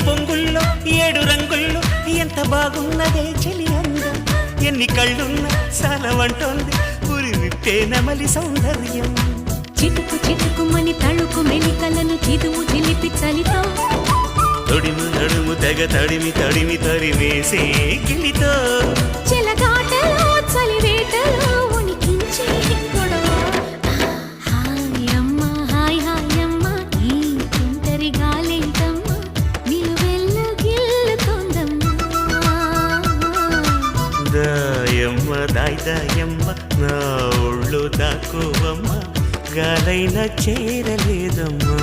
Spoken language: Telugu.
పొంగుల్లో 7 రంగుల్లో ఎంత బాగున్నదే చెలి అందం ఎన్ని కళ్ళున్నా సాలవంటోంది పురి విప్పే నమలి సౌందర్యం చిటుకు చిటుకుమని తళుకు మెలికలను చిదుము చిలిపి చలితో తొడిము నడుము తెగ తడిమి తడిమి తరిమేసే గిలితో చెలగాటలో చలివేటలో ఉనికించే గొడవ హాయమ్మ హాయ్ హాయమ్మ ఈ తుంటరి గాలేంటమ్మ నిలువెల్ల గిల్లుతోందమ్మా దాయమ్మ దాయ్ దాయమ్మ నా ఒళ్ళు దాకోవమ్మ గాలైన చేరలేదమ్మా